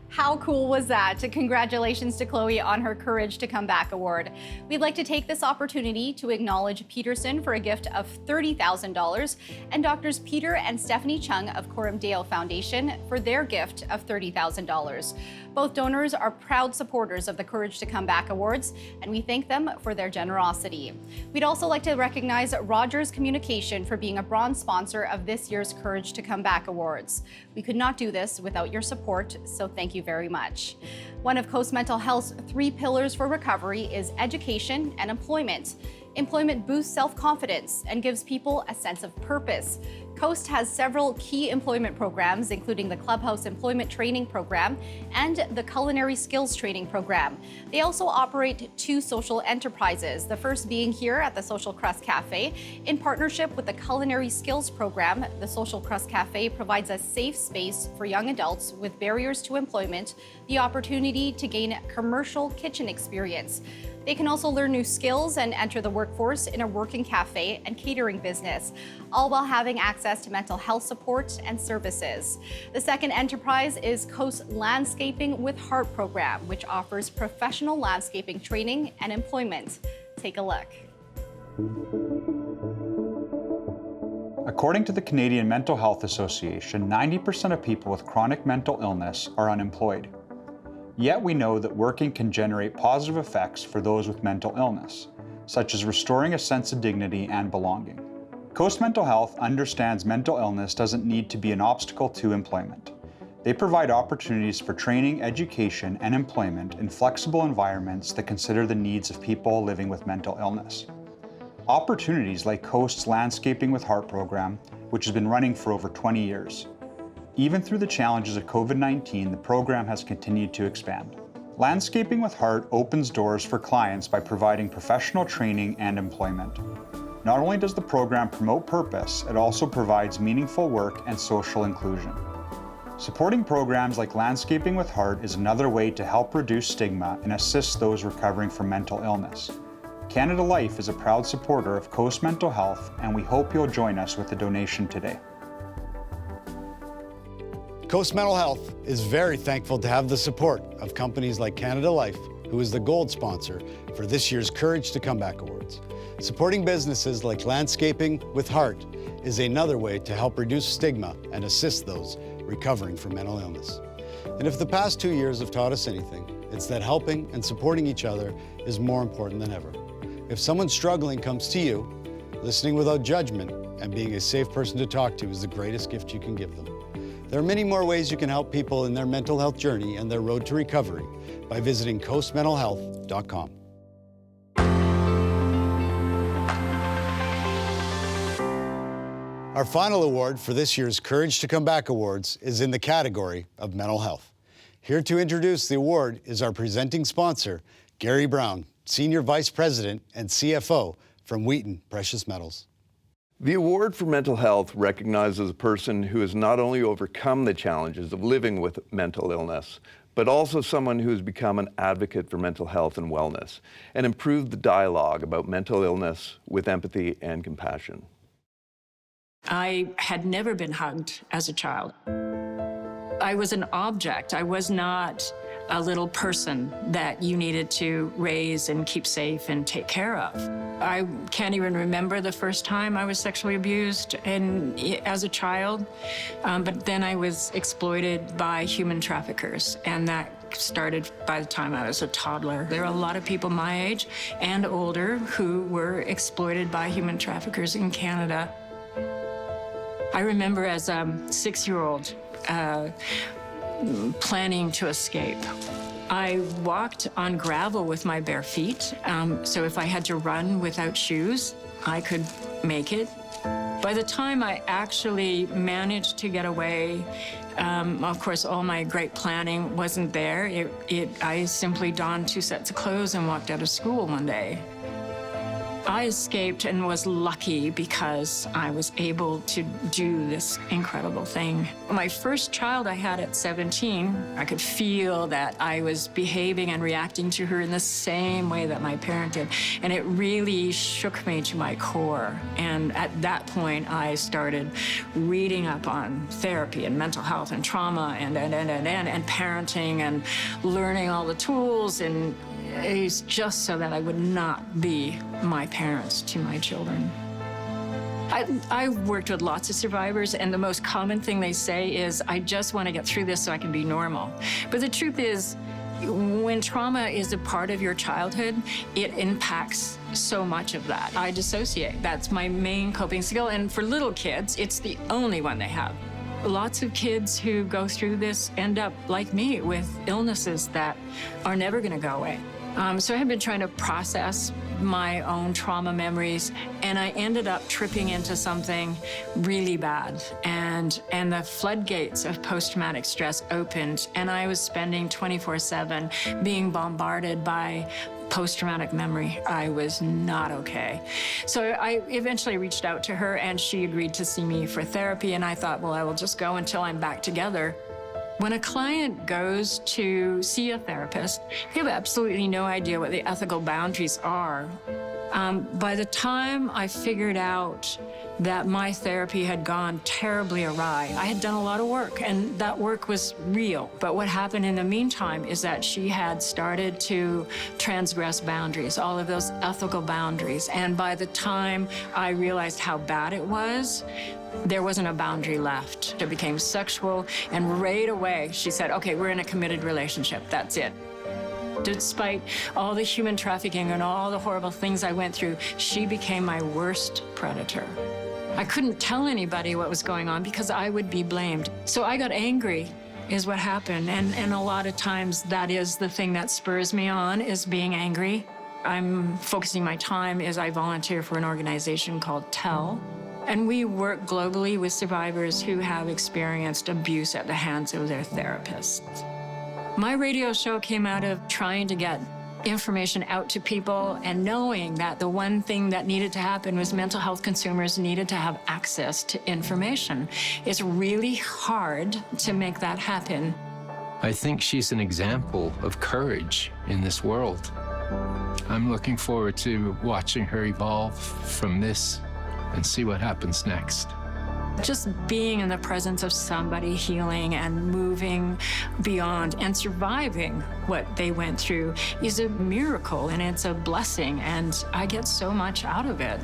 How cool was that? Congratulations to Chloe on her Courage to Come Back award. We'd like to take this opportunity to acknowledge Peterson for a gift of $30,000 and Doctors Peter and Stephanie Chung of Coram Deo Foundation for their gift of $30,000. Both donors are proud supporters of the Courage to Come Back Awards, and we thank them for their generosity. We'd also like to recognize Rogers Communication for being a bronze sponsor of this year's Courage to Come Back Awards. We could not do this without your support, so thank you very much. One of Coast Mental Health's 3 pillars for recovery is education and employment. Employment boosts self-confidence and gives people a sense of purpose. Coast has several key employment programs, including the Clubhouse Employment Training Program and the Culinary Skills Training Program. They also operate 2 social enterprises, the first being here at the Social Crust Cafe. In partnership with the Culinary Skills Program, the Social Crust Cafe provides a safe space for young adults with barriers to employment the opportunity to gain commercial kitchen experience. They can also learn new skills and enter the workforce in a working cafe and catering business, all while having access to mental health support and services. The second enterprise is Coast Landscaping with Heart program, which offers professional landscaping training and employment. Take a look. According to the Canadian Mental Health Association, 90% of people with chronic mental illness are unemployed. Yet we know that working can generate positive effects for those with mental illness, such as restoring a sense of dignity and belonging. Coast Mental Health understands mental illness doesn't need to be an obstacle to employment. They provide opportunities for training, education, and employment in flexible environments that consider the needs of people living with mental illness. Opportunities like Coast's Landscaping with Heart program, which has been running for over 20 years. Even through the challenges of COVID-19, the program has continued to expand. Landscaping with Heart opens doors for clients by providing professional training and employment. Not only does the program promote purpose, it also provides meaningful work and social inclusion. Supporting programs like Landscaping with Heart is another way to help reduce stigma and assist those recovering from mental illness. Canada Life is a proud supporter of Coast Mental Health, and we hope you'll join us with a donation today. Coast Mental Health is very thankful to have the support of companies like Canada Life, who is the gold sponsor for this year's Courage to Comeback Awards. Supporting businesses like Landscaping with Heart is another way to help reduce stigma and assist those recovering from mental illness. And if the past 2 years have taught us anything, it's that helping and supporting each other is more important than ever. If someone struggling comes to you, listening without judgment and being a safe person to talk to is the greatest gift you can give them. There are many more ways you can help people in their mental health journey and their road to recovery by visiting coastmentalhealth.com. Our final award for this year's Courage to Come Back Awards is in the category of mental health. Here to introduce the award is our presenting sponsor, Gary Brown, Senior Vice President and CFO from Wheaton Precious Metals. The award for mental health recognizes a person who has not only overcome the challenges of living with mental illness, but also someone who has become an advocate for mental health and wellness and improved the dialogue about mental illness with empathy and compassion. I had never been hugged as a child. I was an object. I was not a little person that you needed to raise and keep safe and take care of. I can't even remember the first time I was sexually abused as a child, but then I was exploited by human traffickers, and that started by the time I was a toddler. There are a lot of people my age and older who were exploited by human traffickers in Canada. I remember as a 6-year-old planning to escape. I walked on gravel with my bare feet, so if I had to run without shoes, I could make it. By the time I actually managed to get away, of course, all my great planning wasn't there. I simply donned 2 sets of clothes and walked out of school one day. I escaped and was lucky because I was able to do this incredible thing. My first child I had at 17, I could feel that I was behaving and reacting to her in the same way that my parent did. And it really shook me to my core. And at that point, I started reading up on therapy and mental health and trauma and parenting and learning all the tools, and it's just so that I would not be my parents to my children. I've worked with lots of survivors, and the most common thing they say is, I just want to get through this so I can be normal. But the truth is, when trauma is a part of your childhood, it impacts so much of that. I dissociate. That's my main coping skill, and for little kids, it's the only one they have. Lots of kids who go through this end up, like me, with illnesses that are never going to go away. So I had been trying to process my own trauma memories, and I ended up tripping into something really bad. And the floodgates of post-traumatic stress opened, and I was spending 24/7 being bombarded by post-traumatic memory. I was not okay. So I eventually reached out to her, and she agreed to see me for therapy, and I thought, well, I will just go until I'm back together. When a client goes to see a therapist, they have absolutely no idea what the ethical boundaries are. By the time I figured out that my therapy had gone terribly awry, I had done a lot of work, and that work was real. But what happened in the meantime is that she had started to transgress boundaries, all of those ethical boundaries. And by the time I realized how bad it was, there wasn't a boundary left. It became sexual, and right away she said, okay, we're in a committed relationship, that's it. Despite all the human trafficking and all the horrible things I went through, she became my worst predator. I couldn't tell anybody what was going on because I would be blamed. So I got angry, is what happened. And a lot of times that is the thing that spurs me on, is being angry. I'm focusing my time as I volunteer for an organization called TELL. And we work globally with survivors who have experienced abuse at the hands of their therapists. My radio show came out of trying to get information out to people and knowing that the one thing that needed to happen was mental health consumers needed to have access to information. It's really hard to make that happen. I think she's an example of courage in this world. I'm looking forward to watching her evolve from this and see what happens next. Just being in the presence of somebody healing and moving beyond and surviving what they went through is a miracle, and it's a blessing, and I get so much out of it.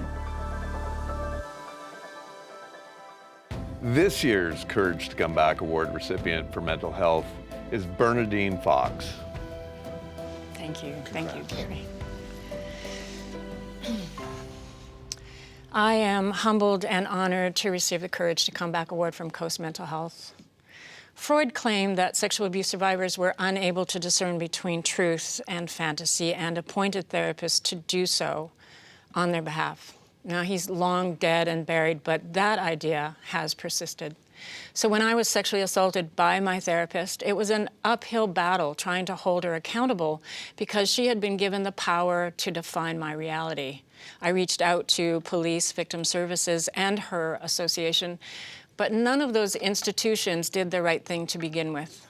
This year's Courage to Come Back Award recipient for mental health is Bernadine Fox. Thank you. Thank you, Carrie. I am humbled and honored to receive the Courage to Come Back Award from Coast Mental Health. Freud claimed that sexual abuse survivors were unable to discern between truth and fantasy and appointed therapists to do so on their behalf. Now, he's long dead and buried, but that idea has persisted. So when I was sexually assaulted by my therapist, it was an uphill battle trying to hold her accountable because she had been given the power to define my reality. I reached out to police, victim services, and her association, but none of those institutions did the right thing to begin with.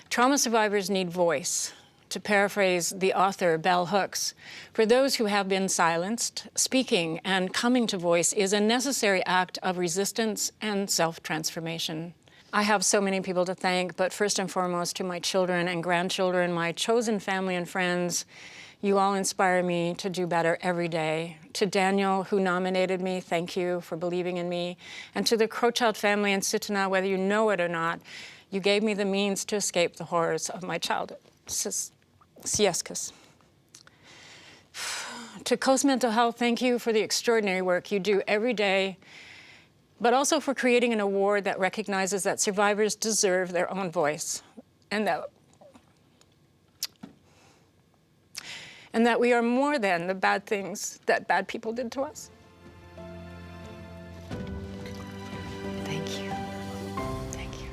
Trauma survivors need voice. To paraphrase the author, Bell Hooks, for those who have been silenced, speaking and coming to voice is a necessary act of resistance and self-transformation. I have so many people to thank, but first and foremost to my children and grandchildren, my chosen family and friends. You all inspire me to do better every day. To Daniel, who nominated me, thank you for believing in me. And to the Crowchild family in Sitana, whether you know it or not, you gave me the means to escape the horrors of my childhood. Siescas. To Coast Mental Health, thank you for the extraordinary work you do every day, but also for creating an award that recognizes that survivors deserve their own voice and that we are more than the bad things that bad people did to us. Thank you. Thank you.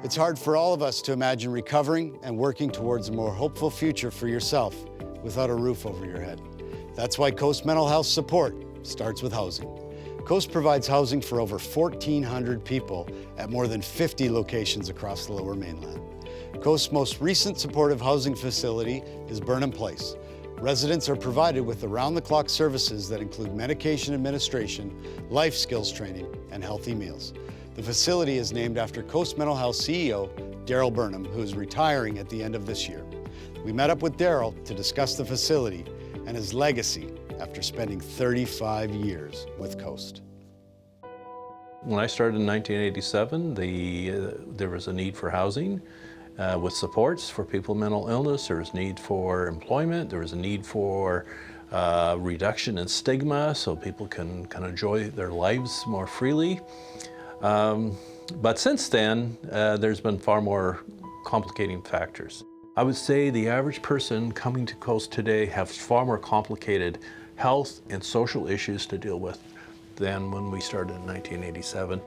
It's hard for all of us to imagine recovering and working towards a more hopeful future for yourself without a roof over your head. That's why Coast Mental Health support starts with housing. Coast provides housing for over 1,400 people at more than 50 locations across the Lower Mainland. Coast's most recent supportive housing facility is Burnham Place. Residents are provided with around-the-clock services that include medication administration, life skills training, and healthy meals. The facility is named after Coast Mental Health CEO Daryl Burnham, who is retiring at the end of this year. We met up with Daryl to discuss the facility and his legacy after spending 35 years with Coast. When I started in 1987, there was a need for housing with supports for people with mental illness. There was need for employment. There was a need for reduction in stigma so people can enjoy their lives more freely. But since then, there's been far more complicating factors. I would say the average person coming to Coast today has far more complicated health and social issues to deal with than when we started in 1987.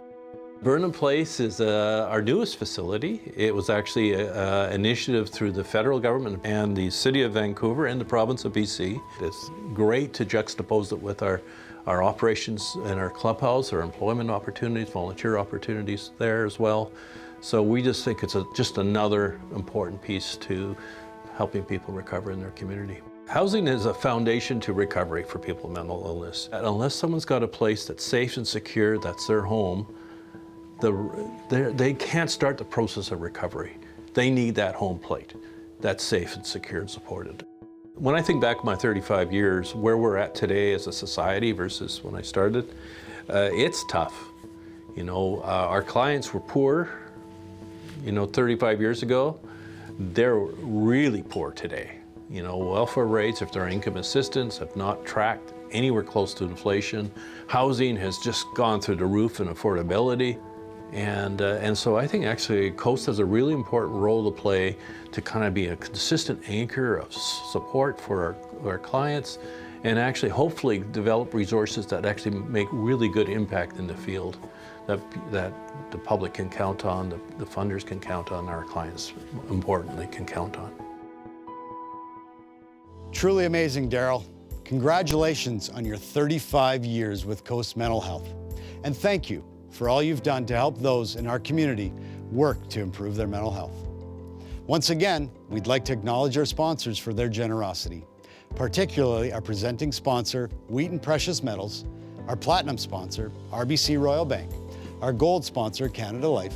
Burnham Place is our newest facility. It was actually an initiative through the federal government and the City of Vancouver and the province of BC. It's great to juxtapose it with our operations in our clubhouse, our employment opportunities, volunteer opportunities there as well. So we just think it's just another important piece to helping people recover in their community. Housing is a foundation to recovery for people with mental illness. And unless someone's got a place that's safe and secure, that's their home, they can't start the process of recovery. They need that home plate that's safe and secure and supported. When I think back my 35 years, where we're at today as a society versus when I started, it's tough. You know, our clients were poor, 35 years ago. They're really poor today. Welfare rates, if they're on income assistance, have not tracked anywhere close to inflation. Housing has just gone through the roof in affordability. And so I think actually Coast has a really important role to play to kind of be a consistent anchor of support for our clients and actually hopefully develop resources that actually make really good impact in the field that the public can count on, the funders can count on, our clients, importantly, can count on. Truly amazing, Daryl. Congratulations on your 35 years with Coast Mental Health. And thank you for all you've done to help those in our community work to improve their mental health. Once again, we'd like to acknowledge our sponsors for their generosity, particularly our presenting sponsor, Wheaton Precious Metals, our platinum sponsor, RBC Royal Bank, our gold sponsor, Canada Life,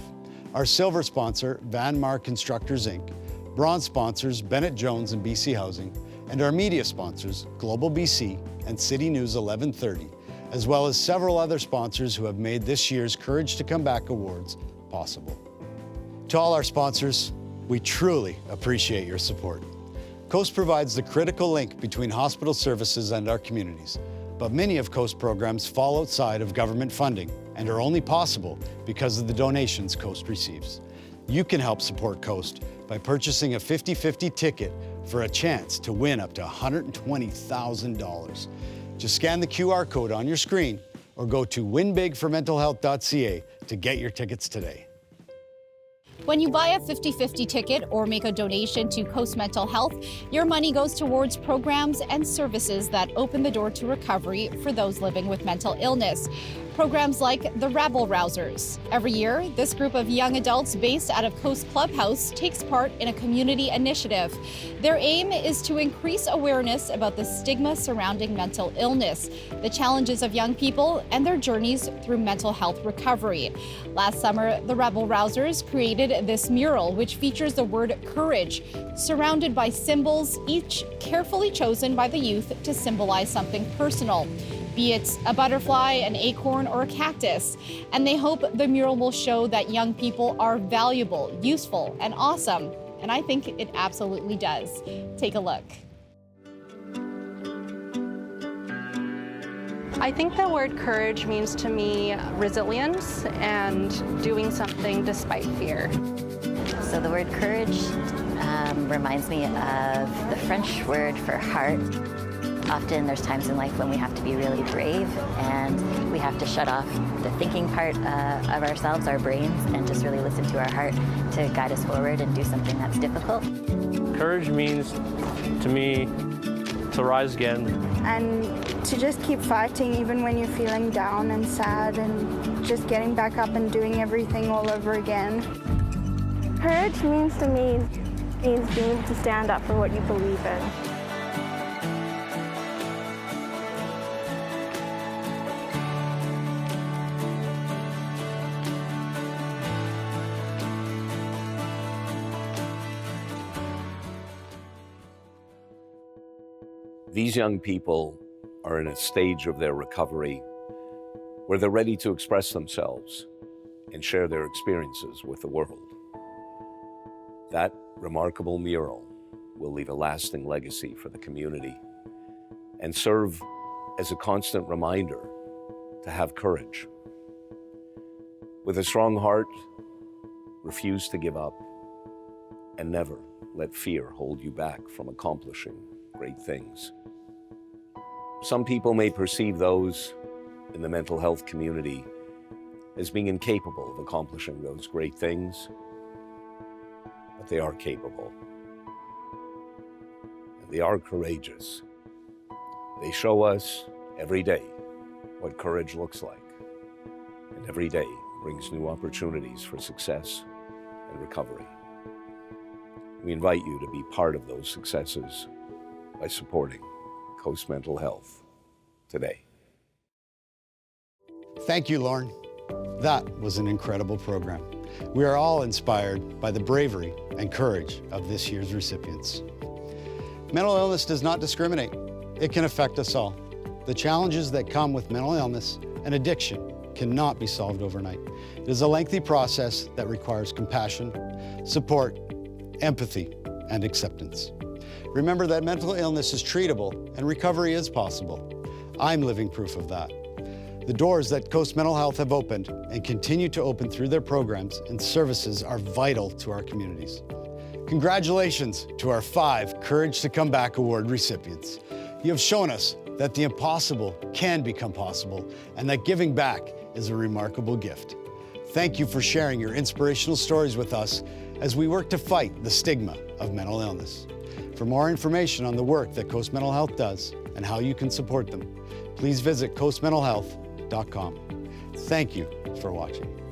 our silver sponsor, Van Mar Constructors Inc., bronze sponsors, Bennett Jones and BC Housing, and our media sponsors, Global BC and City News 1130, as well as several other sponsors who have made this year's Courage to Come Back Awards possible. To all our sponsors, we truly appreciate your support. Coast provides the critical link between hospital services and our communities, but many of Coast programs fall outside of government funding and are only possible because of the donations Coast receives. You can help support Coast by purchasing a 50-50 ticket for a chance to win up to $120,000. Just scan the QR code on your screen or go to winbigformentalhealth.ca to get your tickets today. When you buy a 50-50 ticket or make a donation to Coast Mental Health, your money goes towards programs and services that open the door to recovery for those living with mental illness. Programs like the Rabble Rousers. Every year, this group of young adults based out of Coast Clubhouse takes part in a community initiative. Their aim is to increase awareness about the stigma surrounding mental illness, the challenges of young people, and their journeys through mental health recovery. Last summer, the Rabble Rousers created this mural, which features the word courage, surrounded by symbols, each carefully chosen by the youth to symbolize something personal, be it a butterfly, an acorn, or a cactus. And they hope the mural will show that young people are valuable, useful, and awesome. And I think it absolutely does. Take a look. I think the word courage means to me resilience and doing something despite fear. So the word courage reminds me of the French word for heart. Often there's times in life when we have to be really brave and we have to shut off the thinking part of ourselves, our brains, and just really listen to our heart to guide us forward and do something that's difficult. Courage means, to me, to rise again. And to just keep fighting even when you're feeling down and sad, and just getting back up and doing everything all over again. Courage means to me being able to stand up for what you believe in. These young people are in a stage of their recovery where they're ready to express themselves and share their experiences with the world. That remarkable mural will leave a lasting legacy for the community and serve as a constant reminder to have courage. With a strong heart, refuse to give up, and never let fear hold you back from accomplishing great things. Some people may perceive those in the mental health community as being incapable of accomplishing those great things, but they are capable. And they are courageous. They show us every day what courage looks like, and every day brings new opportunities for success and recovery. We invite you to be part of those successes by supporting Coast Mental Health today. Thank you, Lauren. That was an incredible program. We are all inspired by the bravery and courage of this year's recipients. Mental illness does not discriminate. It can affect us all. The challenges that come with mental illness and addiction cannot be solved overnight. It is a lengthy process that requires compassion, support, empathy, and acceptance. Remember that mental illness is treatable and recovery is possible. I'm living proof of that. The doors that Coast Mental Health have opened and continue to open through their programs and services are vital to our communities. Congratulations to our 5 Courage to Come Back Award recipients. You have shown us that the impossible can become possible, and that giving back is a remarkable gift. Thank you for sharing your inspirational stories with us as we work to fight the stigma of mental illness. For more information on the work that Coast Mental Health does and how you can support them, please visit coastmentalhealth.com. Thank you for watching.